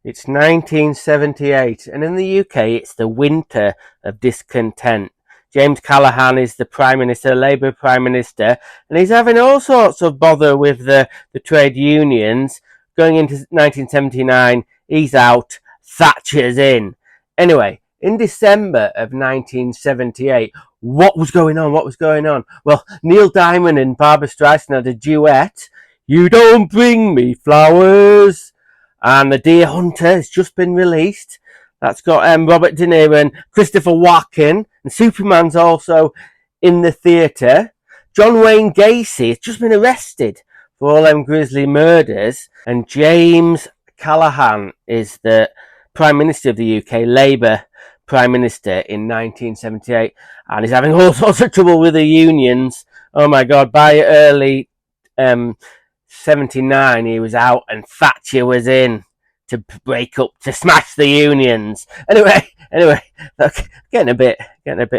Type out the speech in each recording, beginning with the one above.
It's 1978, and in the UK it's the winter of discontent. James Callaghan is the Prime Minister, Labour Prime Minister, and he's having all sorts of bother with the trade unions. Going into 1979, he's out, Thatcher's in. Anyway, in December of 1978, what was going on? What was going on? Well, Neil Diamond and Barbra Streisand had a duet, "You Don't Bring Me Flowers." And The Deer Hunter has just been released. That's got Robert De Niro and Christopher Walken, and Superman's also in the theatre. John Wayne Gacy has just been arrested for all them grisly murders, and James Callaghan is the Prime Minister of the UK, Labour Prime Minister in 1978, and he's having all sorts of trouble with the unions. Oh my God, by early 79 he was out and Thatcher was in to break up, to smash the unions. Anyway, look, getting a bit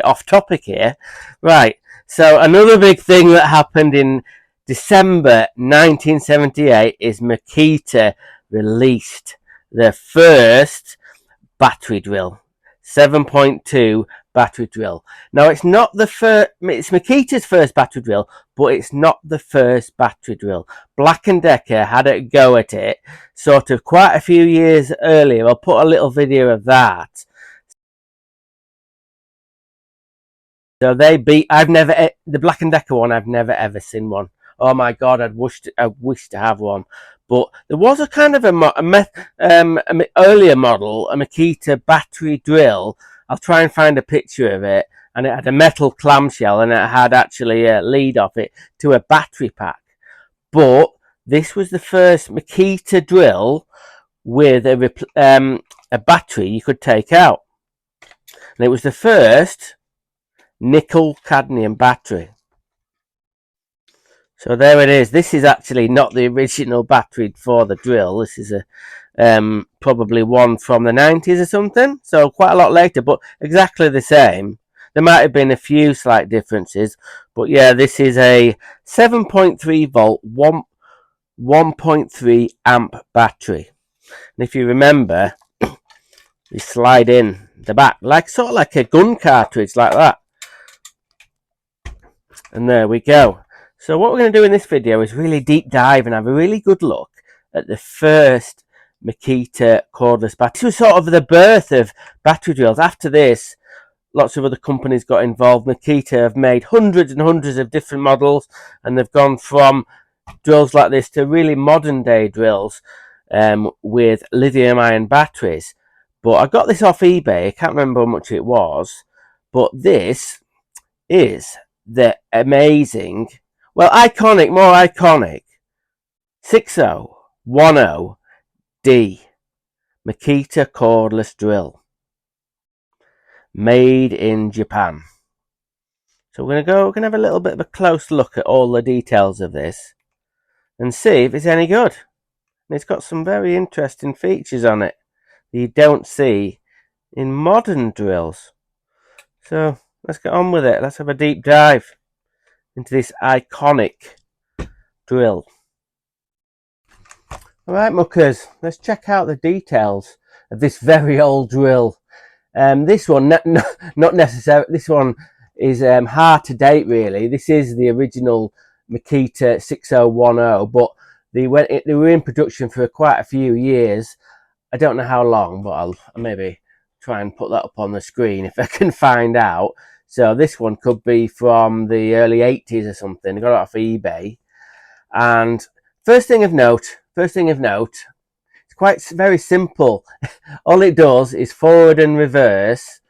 off topic here. Right, so another big thing that happened in December 1978 is MAKITA released the first battery drill, 7.2 battery drill. Now it's not the first, it's MAKITA's first battery drill, but it's not the first battery drill. Black & Decker had a go at it sort of quite a few years earlier. I'll put a little video of that. So they beat, the Black & Decker one, I've never ever seen one. Oh my God, I wish to have one. But there was a kind of an earlier model, a MAKITA battery drill. I'll try and find a picture of it. And it had a metal clamshell, and it had actually a lead off it to a battery pack. But this was the first MAKITA drill with a battery you could take out. And it was the first nickel cadmium battery. So there it is. This is actually not the original battery for the drill. This is a probably one from the 90s or something. So quite a lot later, but exactly the same. There might have been a few slight differences, but yeah, this is a 7.3 volt, 1.3 amp battery. And if you remember, you slide in the back, sort of like a gun cartridge, like that. And there we go. So what we're going to do in this video is really deep dive and have a really good look at the first MAKITA cordless battery. This was sort of the birth of battery drills. After this, lots of other companies got involved. MAKITA have made hundreds and hundreds of different models, and they've gone from drills like this to really modern day drills with lithium ion batteries. But I got this off eBay. I can't remember how much it was, but this is the amazing, well, iconic, more iconic 6010D MAKITA cordless drill, made in Japan. So we're going to have a little bit of a close look at all the details of this and see if it's any good. And it's got some very interesting features on it that you don't see in modern drills. So let's get on with it. Let's have a deep dive into this iconic drill. Alright muckers, let's check out the details of this very old drill. This one, not necessarily, this one is hard to date really. This is the original MAKITA 6010, but they were in production for quite a few years. I don't know how long, but I'll maybe try and put that up on the screen if I can find out. So this one could be from the early 80s or something. I got it off eBay. And first thing of note, it's quite very simple. All it does is forward and reverse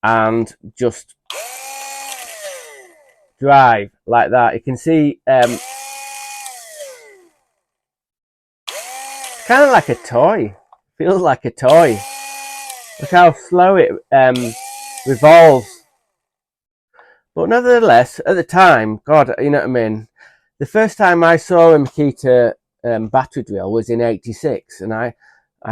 and just drive like that. You can see it's kind of like a toy. Feels like a toy. Look how slow it revolves. But nevertheless, at the time, God, you know what I mean? The first time I saw a MAKITA battery drill was in '86, and I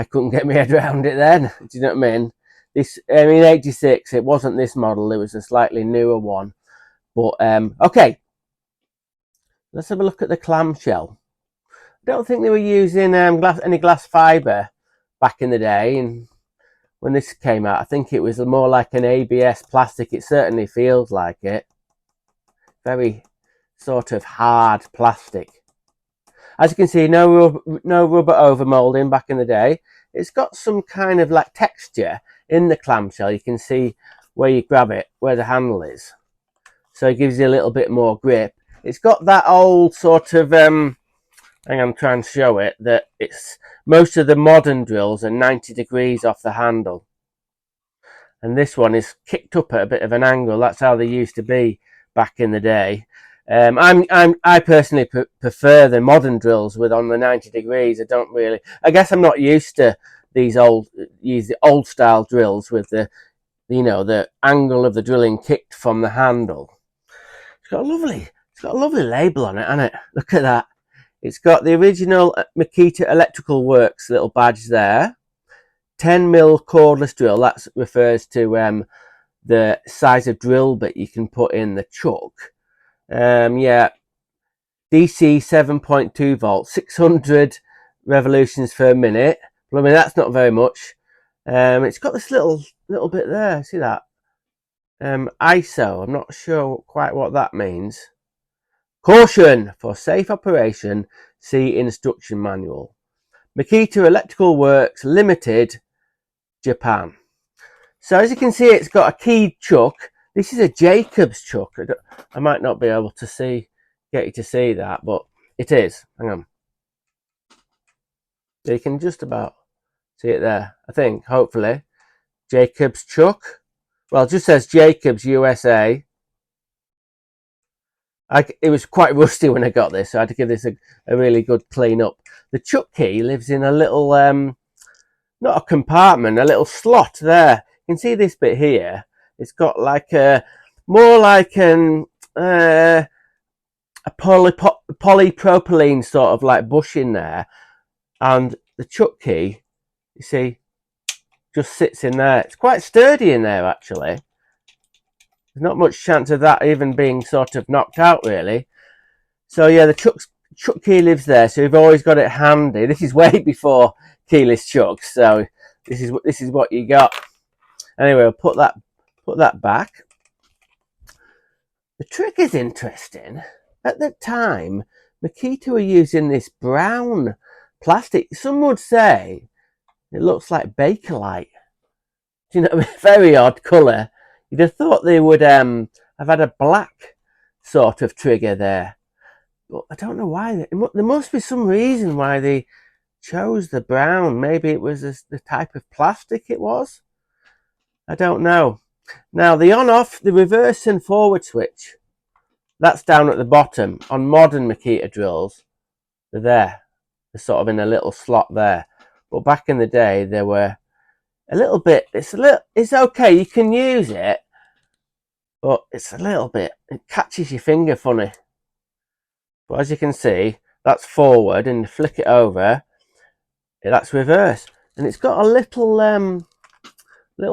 couldn't get my head around it then. Do you know what I mean? In '86, it wasn't this model. It was a slightly newer one. But, okay. Let's have a look at the clamshell. I don't think they were using any glass fibre back in the day, and when this came out, I think it was more like an ABS plastic. It certainly feels like it. Very sort of hard plastic. As you can see, no rubber over moulding back in the day. It's got some kind of like texture in the clamshell. You can see where you grab it, where the handle is. So it gives you a little bit more grip. It's got that old sort of, hang on, I'm trying to show it, that it's, most of the modern drills are 90 degrees off the handle. And this one is kicked up at a bit of an angle. That's how they used to be back in the day. I personally prefer the modern drills with on the 90 degrees. I guess I'm not used to these old style drills with the, the angle of the drilling kicked from the handle. It's got a lovely label on it, hasn't it? Look at that. It's got the original Makita Electrical Works little badge there. 10mm cordless drill. That refers to the size of drill bit you can put in the chuck. Yeah, DC 7.2 volts, 600 revolutions per minute. I mean, that's not very much. It's got this little bit there. See that? ISO. I'm not sure quite what that means. Caution for safe operation. See instruction manual. Makita Electrical Works Limited, Japan. So as you can see, it's got a keyed chuck. This is a Jacobs chuck. I might not be able to get you to see that, but it is. Hang on. You can just about see it there, I think, hopefully. Jacobs chuck. Well, it just says Jacobs USA. It was quite rusty when I got this, so I had to give this a really good clean up. The chuck key lives in a little, not a compartment, a little slot there. You can see this bit here. It's got like more like a polypropylene sort of like bush in there, and the chuck key, you see, just sits in there. It's quite sturdy in there actually. There's not much chance of that even being sort of knocked out really. So yeah, the chuck key lives there, so you've always got it handy. This is way before keyless chucks, so this is what you got. Anyway, we'll put that back. The trick is interesting. At the time, Makita were using this brown plastic. Some would say it looks like Bakelite. You know, very odd colour. You'd have thought they would have had a black sort of trigger there. But I don't know why. There must be some reason why they chose the brown. Maybe it was the type of plastic it was. I don't know. Now, the on-off, the reverse and forward switch, that's down at the bottom. On modern Makita drills, they're there. They're sort of in a little slot there. But back in the day, they were a little bit, it's okay, you can use it, but it's a little bit, it catches your finger funny. But as you can see, that's forward, and flick it over, that's reverse. And it's got a little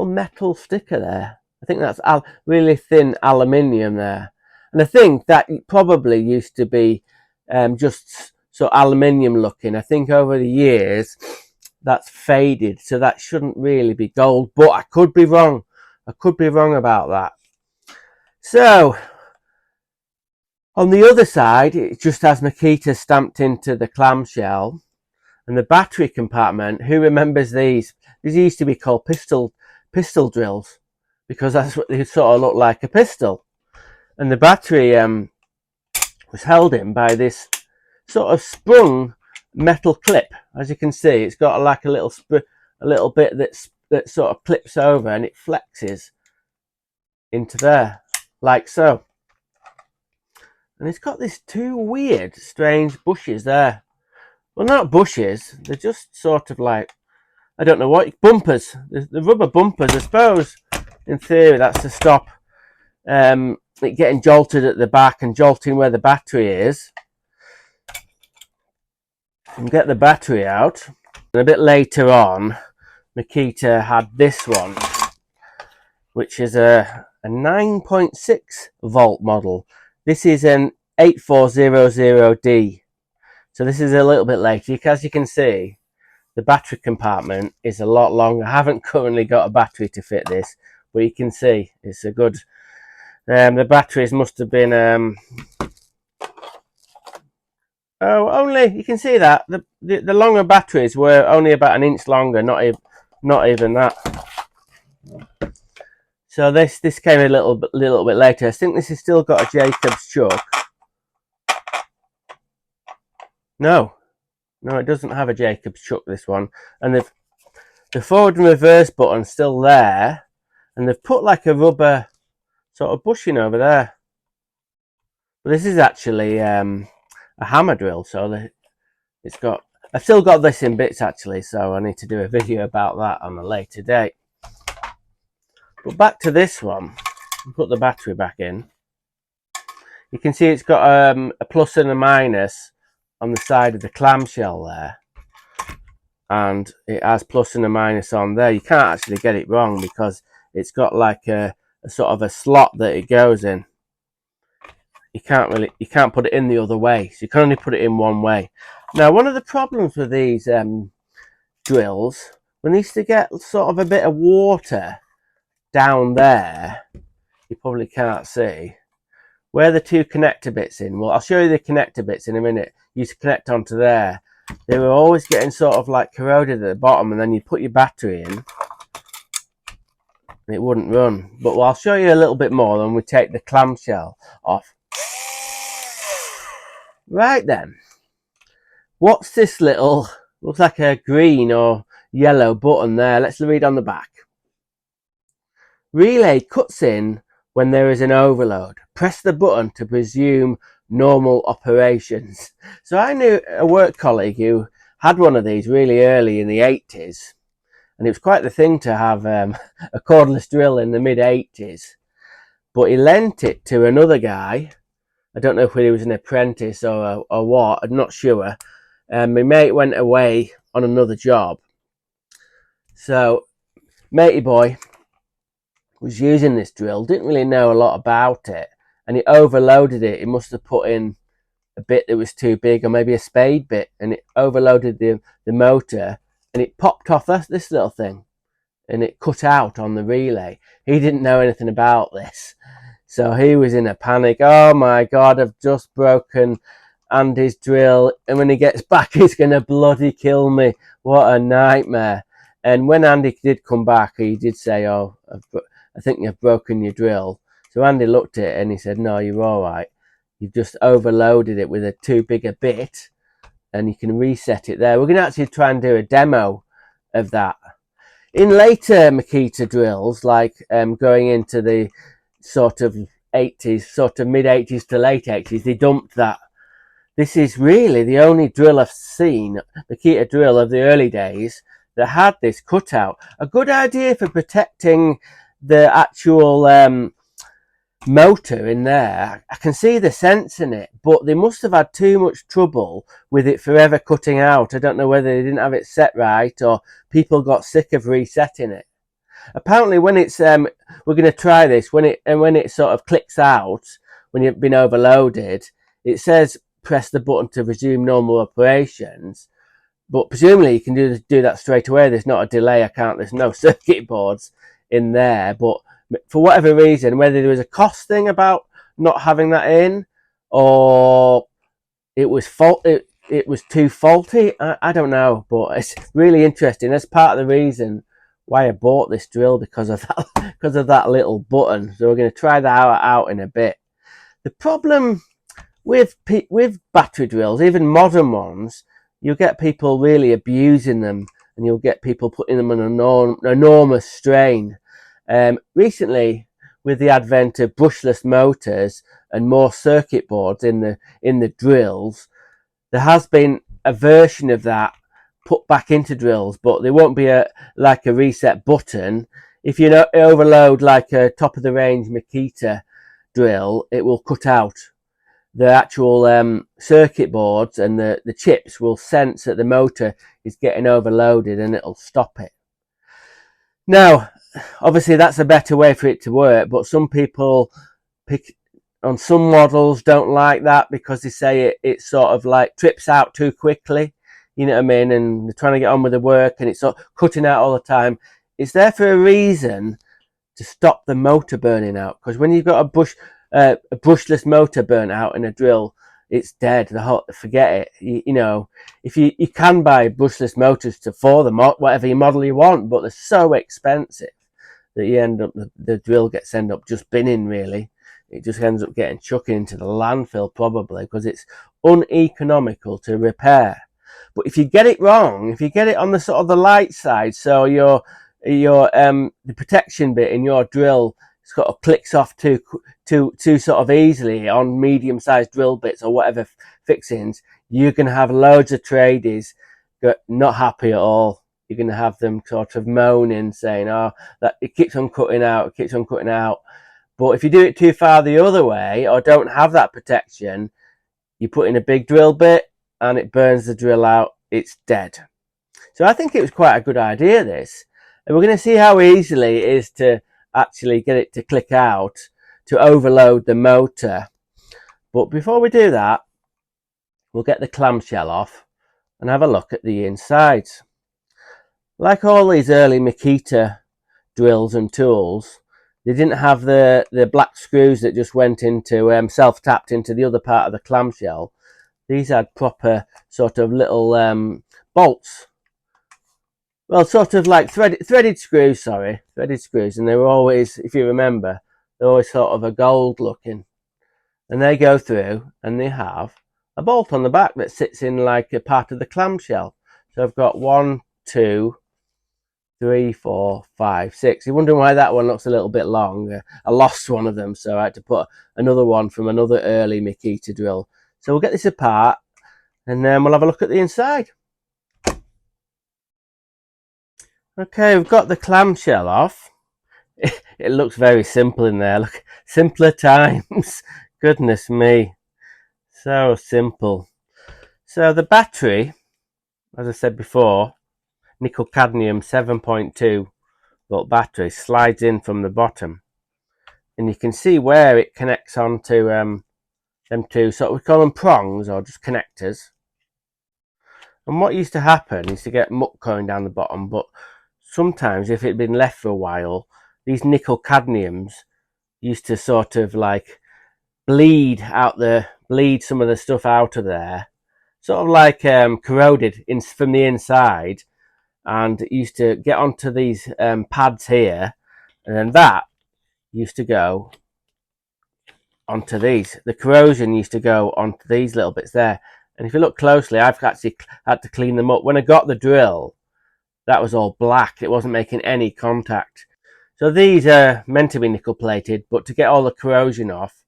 metal sticker there. I think that's really thin aluminium there. And I think that probably used to be just so aluminium looking. I think over the years that's faded, so that shouldn't really be gold, but I could be wrong. I could be wrong about that. So on the other side, it just has Makita stamped into the clamshell. And the battery compartment, who remembers these? These used to be called pistol drills, because that's what they sort of look like, a pistol. And the battery was held in by this sort of sprung metal clip. As you can see, it's got like a little bit that sort of clips over, and it flexes into there like so. And it's got these two weird, strange bushes there. Well, not bushes, they're just sort of like, I don't know what, bumpers. The rubber bumpers, I suppose. In theory, that's to stop it getting jolted at the back and jolting where the battery is. And get the battery out. And a bit later on, Makita had this one, which is a 9.6 volt model. This is an 8400D. So this is a little bit later. As you can see, the battery compartment is a lot longer. I haven't currently got a battery to fit this, but you can see it's a good, the batteries must have been, only, you can see that, the longer batteries were only about an inch longer, not even that. So this came a little bit later. I think this has still got a Jacob's chuck. No, it doesn't have a Jacob's chuck, this one. And the forward and reverse button's still there, and they've put like a rubber sort of bushing over there. But this is actually a hammer drill, so it's got. I've still got this in bits actually, so I need to do a video about that on a later date. But back to this one, put the battery back in. You can see it's got a plus and a minus on the side of the clamshell there, and it has plus and a minus on there. You can't actually get it wrong because it's got like a sort of a slot that it goes in. You can't put it in the other way, so you can only put it in one way. Now, one of the problems with these drills, when they used to get sort of a bit of water down there, you probably can't see where the two connector bits in. Well, I'll show you the connector bits in a minute. You used to connect onto there. They were always getting sort of like corroded at the bottom, and then you put your battery in and it wouldn't run. But I'll show you a little bit more when we take the clamshell off. Right then, what's this little, looks like a green or yellow button there. Let's read on the back. Relay cuts in when there is an overload. Press the button to resume normal operations. So I knew a work colleague who had one of these really early in the 80s, and it was quite the thing to have a cordless drill in the mid-80s. But he lent it to another guy. I don't know if he was an apprentice or what, I'm not sure. My mate went away on another job. So, matey boy was using this drill, didn't really know a lot about it, and he overloaded it. He must have put in a bit that was too big, or maybe a spade bit, and it overloaded the motor, and it popped off this little thing, and it cut out on the relay. He didn't know anything about this. So he was in a panic. Oh my God, I've just broken Andy's drill, and when he gets back, he's going to bloody kill me. What a nightmare. And when Andy did come back, he did say, oh, I think you've broken your drill. So Andy looked at it and he said, no, you're all right. You've just overloaded it with a too big a bit, and you can reset it there. We're going to actually try and do a demo of that. In later Makita drills, like going into the sort of 80s, sort of mid-80s to late 80s, they dumped that. This is really the only drill I've seen, Makita drill of the early days, that had this cutout. A good idea for protecting the actual motor in there. I can see the sense in it, but they must have had too much trouble with it forever cutting out. I don't know whether they didn't have it set right or people got sick of resetting it. Apparently when it's we're going to try this, when it sort of clicks out when you've been overloaded, it says press the button to resume normal operations, but presumably you can do that straight away. There's not a delay. There's no circuit boards in there, but for whatever reason, whether there was a cost thing about not having that in, or it was too faulty, I don't know. But it's really interesting. That's part of the reason why I bought this drill, because of that little button. So we're going to try that out in a bit. The problem with battery drills, even modern ones, you'll get people really abusing them, and you'll get people putting them on an enormous strain. Recently, with the advent of brushless motors and more circuit boards in the drills, there has been a version of that put back into drills, but there won't be like a reset button. If you overload like a top of the range Makita drill, it will cut out. The actual circuit boards and the chips will sense that the motor is getting overloaded, and it'll stop it. Now, obviously that's a better way for it to work, but some people on some models don't like that because they say it sort of like trips out too quickly. you know what I mean, and they're trying to get on with the work, and it's sort of cutting out all the time. It's there for a reason, to stop the motor burning out. Because when you've got a brushless motor burnt out in a drill, it's dead. Forget it. You know, if you can buy brushless motors for whatever model you want, but they're so expensive that you end up the drill end up just binning. Really, it just ends up getting chucked into the landfill probably, because it's uneconomical to repair. But if you get it wrong, if you get it on the sort of the light side, so the protection bit in your drill sort of clicks off too sort of easily on medium-sized drill bits or whatever fixings, you're going to have loads of tradies not happy at all. You're going to have them sort of moaning, saying, "Oh, that it keeps on cutting out, it keeps on cutting out." But if you do it too far the other way, or don't have that protection, you put in a big drill bit and it burns the drill out. It's dead. So I think it was quite a good idea, this. And we're going to see how easily it is to actually get it to click out, to overload the motor. But before we do that, we'll get the clamshell off and have a look at the insides. Like all these early MAKITA drills and tools, they didn't have the black screws that just went into, self-tapped into the other part of the clamshell. These had proper sort of little bolts. Well, sort of like threaded screws, threaded screws. And they were always, if you remember, they're always sort of a gold looking. And they go through and they have a bolt on the back that sits in like a part of the clamshell. So I've got 1, 2, 3, 4, 5, 6. You're wondering why that one looks a little bit long. I lost one of them, so I had to put another one from another early MAKITA drill. So we'll get this apart and then we'll have a look at the inside. Okay, we've got the clamshell off. It looks very simple in there. Look, simpler times. Goodness me. So simple. So the battery, as I said before, nickel cadmium 7.2 volt battery, slides in from the bottom. And you can see where it connects onto them two, so we call them prongs or just connectors. And what used to happen is to get muck going down the bottom, but sometimes if it had been left for a while, these nickel cadmiums used to sort of like bleed some of the stuff out of there, sort of like corroded from the inside, and it used to get onto these pads here, and then that used to go onto these. The corrosion used to go onto these little bits there. And if you look closely, I've actually had to clean them up. When I got the drill, that was all black. It wasn't making any contact. So these are meant to be nickel plated, but to get all the corrosion off,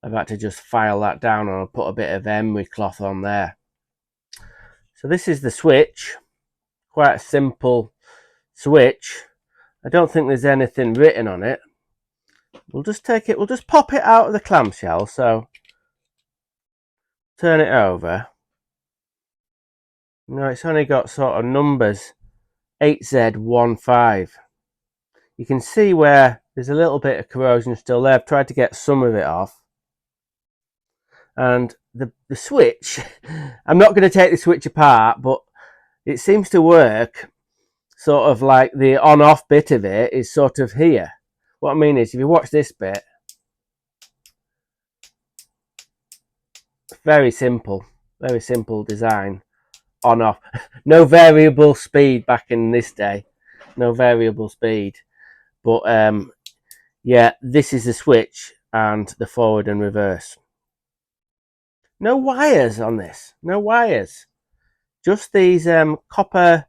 I've had to just file that down and I'll put a bit of emery cloth on there. So this is the switch. Quite a simple switch. I don't think there's anything written on it. We'll just pop it out of the clamshell. So turn it over. No, it's only got sort of numbers 8Z15. You can see where there's a little bit of corrosion still there. I've tried to get some of it off. And the switch, I'm not going to take the switch apart, but it seems to work sort of like the on-off bit of it is sort of here. What I mean is, if you watch this bit, very simple design, on-off. No variable speed back in this day, no variable speed. But yeah, this is the switch and the forward and reverse. No wires on this, no wires. Just these copper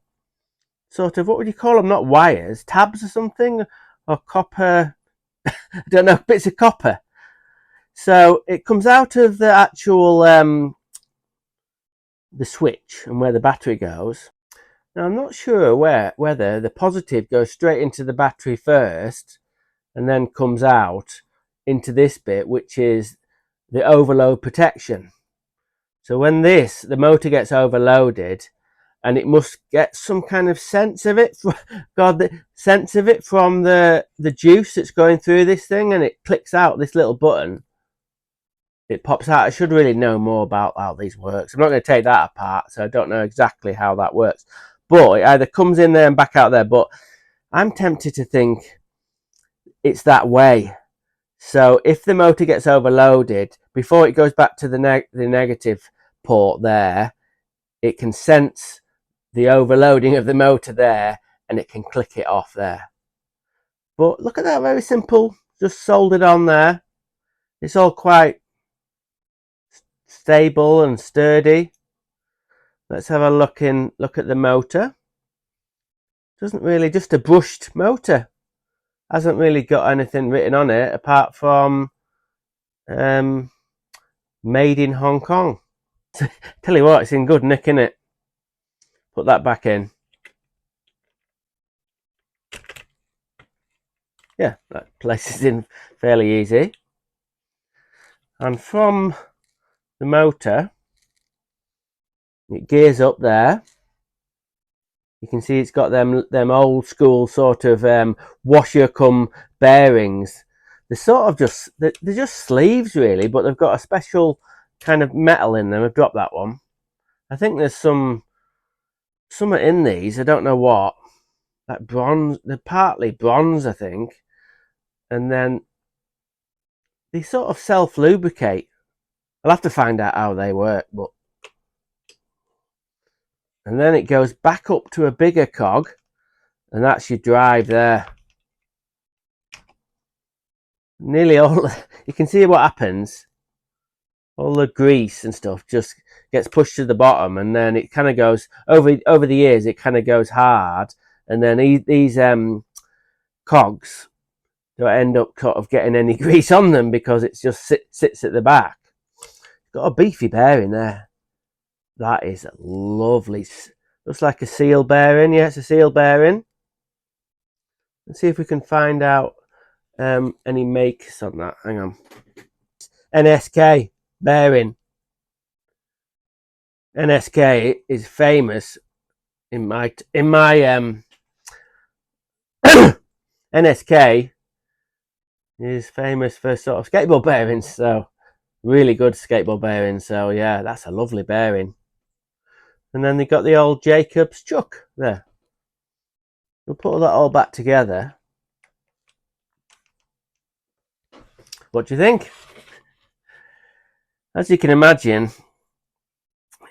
sort of, what would you call them? Not wires, tabs or something, or copper, I don't know, bits of copper. So it comes out of the actual the switch and where the battery goes. Now I'm not sure whether the positive goes straight into the battery first and then comes out into this bit, which is the overload protection. So when the motor gets overloaded, and it must get some kind of sense of it, sense of it from the juice that's going through this thing, and it clicks out this little button. it pops out. I should really know more about how these works. I'm not going to take that apart, so I don't know exactly how that works. But it either comes in there and back out there. But I'm tempted to think it's that way. So if the motor gets overloaded, before it goes back to the negative port there, it can sense the overloading of the motor there, and it can click it off there. But look at that, very simple, just soldered on there. It's all quite stable and sturdy. Let's have a look at the motor. Doesn't really, just a brushed motor. Hasn't really got anything written on it apart from made in Hong Kong. Tell you what, it's in good nick, innit? Put that back in. Yeah, that places in fairly easy. And from the motor, it gears up there. You can see it's got them old school sort of washer cum bearings. They're sort of they're just sleeves really, but they've got a special kind of metal in them. I've dropped that one. I think there's something in these. I don't know what. Like bronze. They're partly bronze, I think. And then they sort of self-lubricate. I'll have to find out how they work, but. And then it goes back up to a bigger cog, and that's your drive there. Nearly all, you can see what happens. All the grease and stuff just gets pushed to the bottom, and then it kind of goes over the years. It kind of goes hard, and then these cogs don't end up sort of getting any grease on them because it just sits at the back. Got a beefy bearing there. That is lovely. Looks like a seal bearing. Yeah, it's a seal bearing. Let's see if we can find out any makes on that. Hang on. NSK bearing. NSK is famous in my NSK is famous for sort of skateboard bearings, so really good skateboard bearings. So yeah, that's a lovely bearing. And then they got the old Jacobs chuck there. We'll put that all back together. What do you think? As you can imagine,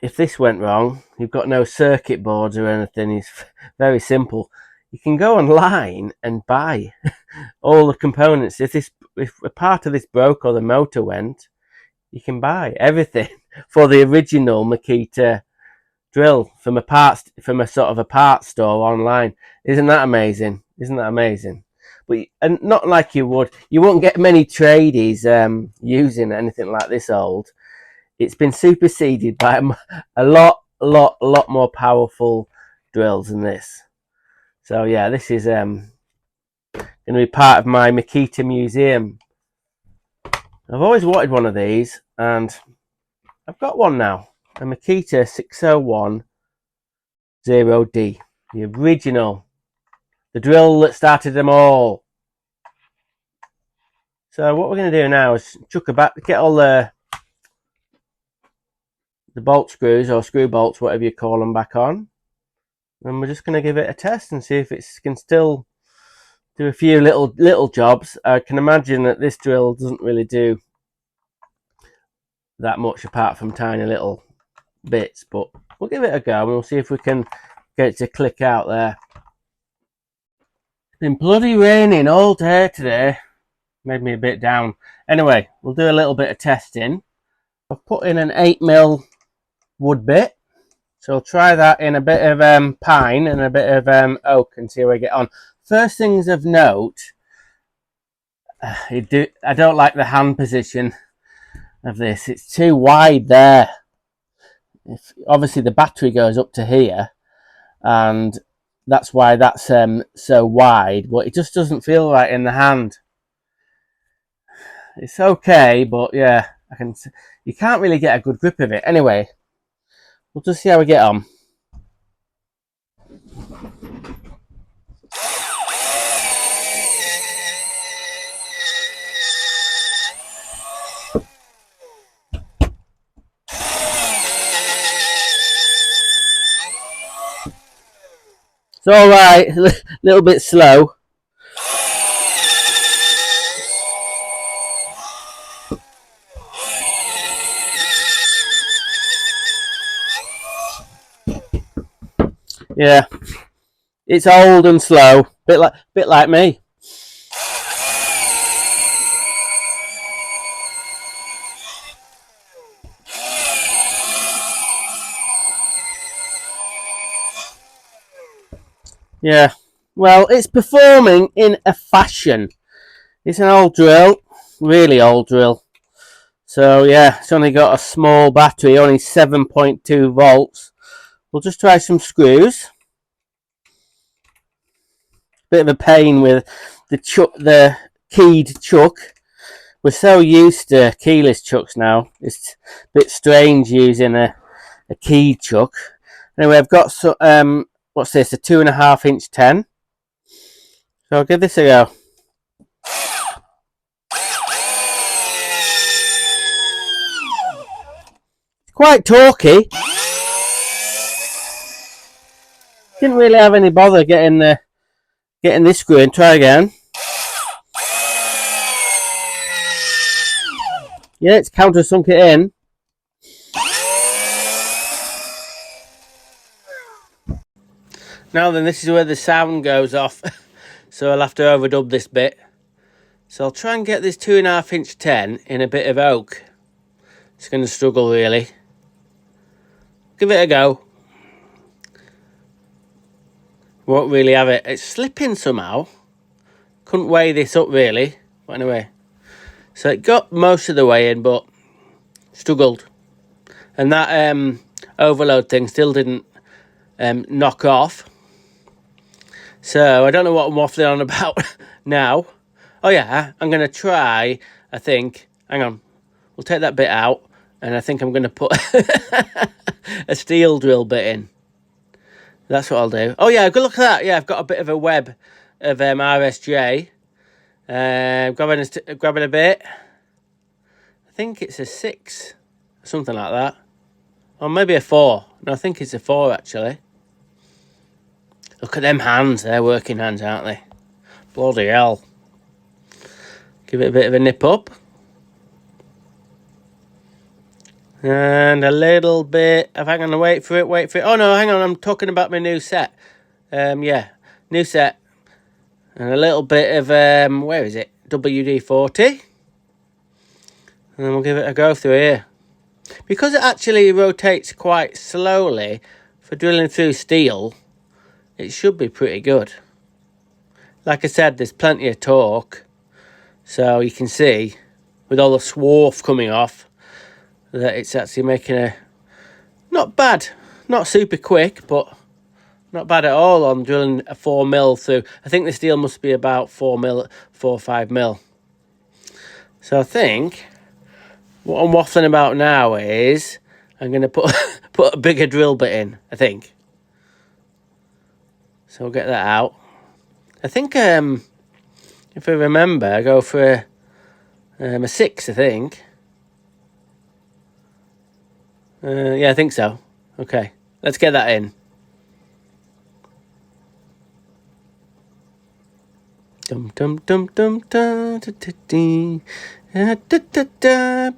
if this went wrong, you've got no circuit boards or anything. It's very simple. You can go online and buy all the components. If a part of this broke or the motor went, you can buy everything for the original Makita drill from a sort of a parts store online. Isn't that amazing? Isn't that amazing? But and not like you won't get many tradies using anything like this old. It's been superseded by a lot more powerful drills than this. So yeah, this is going to be part of my Makita museum. I've always wanted one of these, and I've got one now. A Makita 6010D, the original, the drill that started them all. So what we're going to do now is chuck it back, get all the bolt screws or screw bolts, whatever you call them, back on, and we're just going to give it a test and see if it can still do a few little jobs. I can imagine that this drill doesn't really do that much apart from tiny little bits, but we'll give it a go and we'll see if we can get it to click out there. It's been bloody raining all day today, made me a bit down. Anyway, we'll do a little bit of testing. I've put in an 8mm wood bit, so I'll try that in a bit of pine and a bit of oak and see how we get on. First things of note, I don't like the hand position of this. It's too wide there. Obviously the battery goes up to here, and that's why that's so wide, but it just doesn't feel right in the hand. It's okay, but yeah, you can't really get a good grip of it. Anyway, we'll just see how we get on. It's all right. A little bit slow. Yeah, it's old and slow. Bit like me. Yeah. Well, it's performing in a fashion. It's an old drill, really old drill. So yeah, it's only got a small battery, only 7.2 volts. We'll just try some screws. Bit of a pain with the keyed chuck. We're so used to keyless chucks now. It's a bit strange using a keyed chuck. Anyway, I've got what's this? A 2.5 inch 10. So I'll give this a go. Quite torquey. Didn't really have any bother getting this screw in. Try again. Yeah, it's countersunk it in. Now then, this is where the sound goes off. So I'll have to overdub this bit. So I'll try and get this 2.5 inch 10 in a bit of oak. It's going to struggle really. Give it a go. Won't really have it. It's slipping somehow. Couldn't weigh this up really. But anyway. So it got most of the way in, but struggled. And that overload thing still didn't knock off. So I don't know what I'm waffling on about now. Oh yeah, I'm going to try, I think. Hang on. We'll take that bit out. And I think I'm going to put a steel drill bit in. That's what I'll do. Oh yeah, good look at that. Yeah, I've got a bit of a web of RSJ. Grabbing a bit. I think it's a 6. Something like that. Or maybe a 4. No, I think it's a 4 actually. Look at them hands. They're working hands, aren't they? Bloody hell. Give it a bit of a nip up. And a little bit of, hang on, wait for it. Oh no, hang on, I'm talking about my new set. Yeah, new set. And a little bit of, where is it? WD-40. And then we'll give it a go through here. Because it actually rotates quite slowly for drilling through steel, it should be pretty good. Like I said, there's plenty of torque. So you can see, with all the swarf coming off, that it's actually making a not bad, not super quick, but not bad at all on drilling a 4mm through. I think the steel must be about 4 or 5mm. So I think what I'm waffling about now is I'm going to put a bigger drill bit in, I think. So we'll get that out. I think if I remember, I go for a 6, I think. Yeah, I think so. Okay, let's get that in. Dum dum dum dum da da da dee. Da da da da. A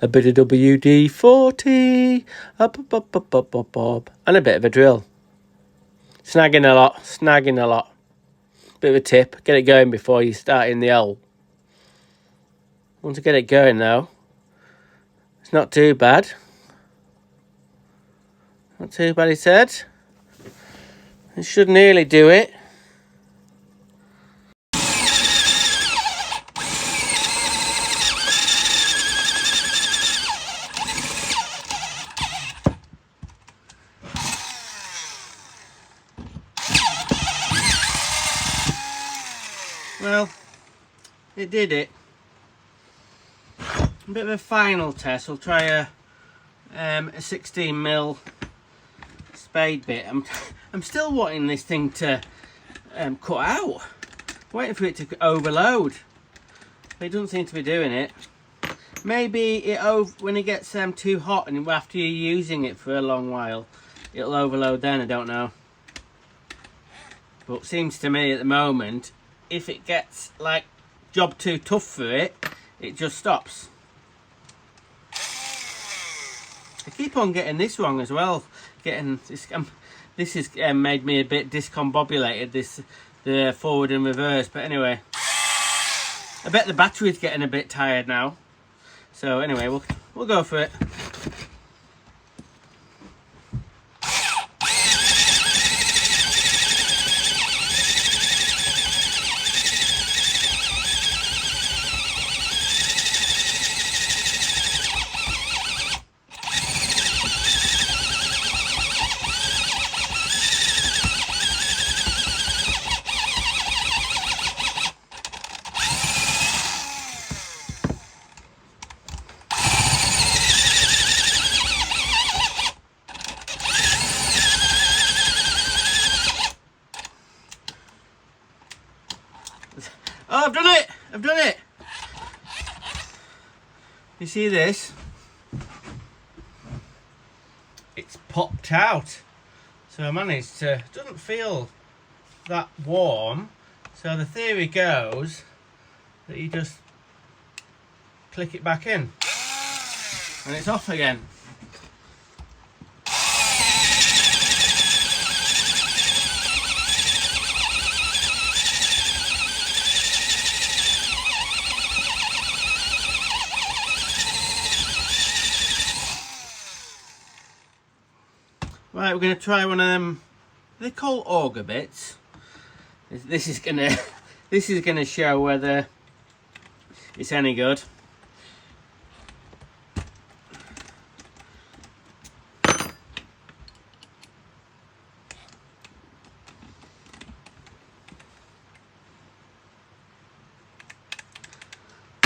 bit of WD-40. And a bit of a drill. Snagging a lot. Bit of a tip. Get it going before you start in the hole. Once I get it going though, it's not too bad. Not too bad, he said. It should nearly do it. Well, it did it. A bit of a final test. We'll try a 16mm spade bit. I'm still wanting this thing to cut out. Waiting for it to overload. But it doesn't seem to be doing it. maybe when it gets too hot and after you're using it for a long while, it'll overload then, I don't know. But it seems to me at the moment, if it gets like job too tough for it, it just stops. I keep on getting this wrong as well. This has made me a bit discombobulated, the forward and reverse. But anyway, I bet the battery's getting a bit tired now. So anyway, we'll go for it. Oh, I've done it! I've done it! You see this? It's popped out. So I managed to... It doesn't feel that warm. So the theory goes that you just click it back in. And it's off again. Right, we're going to try one of them. They're called auger bits. This is gonna show whether it's any good.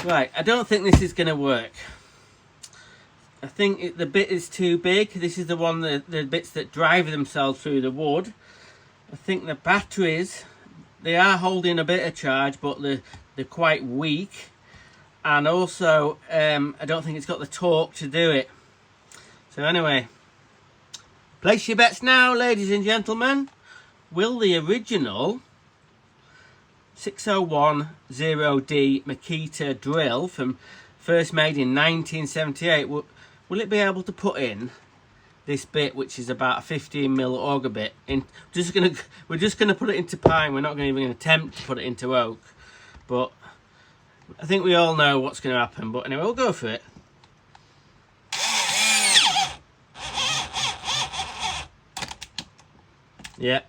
Right, I don't think this is going to work. I think the bit is too big. This is the one, the bits that drive themselves through the wood. I think the batteries, they are holding a bit of charge, but they're quite weak. And also, I don't think it's got the torque to do it. So anyway, place your bets now, ladies and gentlemen. Will the original 6010D Makita drill first made in 1978, will it be able to put in this bit, which is about a 15mm auger bit? We're just gonna put it into pine. We're not going to even attempt to put it into oak. But I think we all know what's going to happen. But anyway, we'll go for it. Yeah,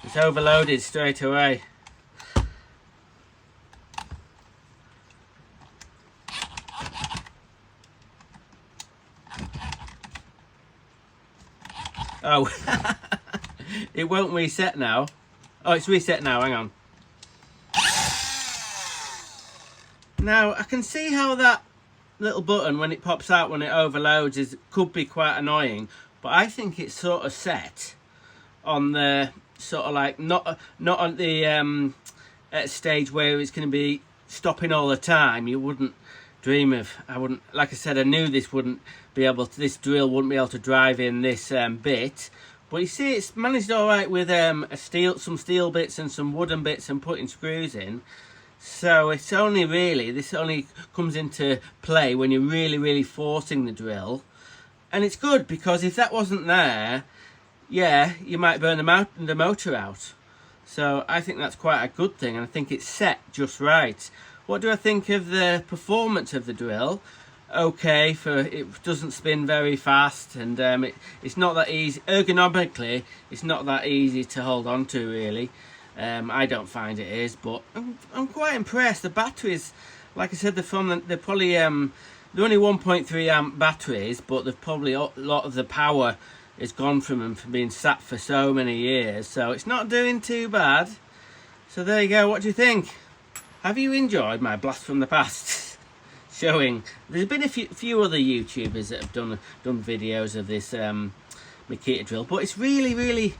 it's overloaded straight away. Oh, it won't reset now. Oh, it's reset now, hang on. Now, I can see how that little button, when it pops out when it overloads, could be quite annoying. But I think it's sort of set on the, sort of like, not on the at a stage where it's going to be stopping all the time. You wouldn't dream of, like I said, I knew this drill wouldn't be able to drive in this bit. But you see, it's managed all right with some steel bits and some wooden bits and putting screws in. So it's only really, this only comes into play when you're really forcing the drill. And it's good, because if that wasn't there, yeah, you might burn the motor out. So I think that's quite a good thing, and I think it's set just right. What do I think of the performance of the drill? Okay, it doesn't spin very fast, and it's not that easy. Ergonomically, it's not that easy to hold on to, really. I don't find it is, but I'm quite impressed. The batteries, like I said, they're probably they're only 1.3 amp batteries, but they've probably a lot of the power is gone from them from being sat for so many years. So it's not doing too bad. So there you go. What do you think? Have you enjoyed my blast from the past? Showing, there's been a few other YouTubers that have done videos of this Makita drill, but it's really,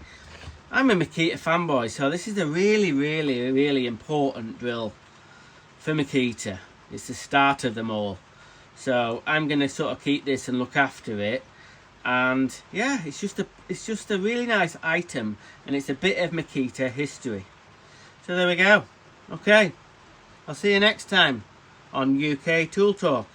I'm a Makita fanboy, so this is a really important drill for MAKITA. It's the start of them all. So I'm going to sort of keep this and look after it. And yeah, it's just a really nice item, and it's a bit of MAKITA history. So there we go. Okay, I'll see you next time on UK Tool Talk.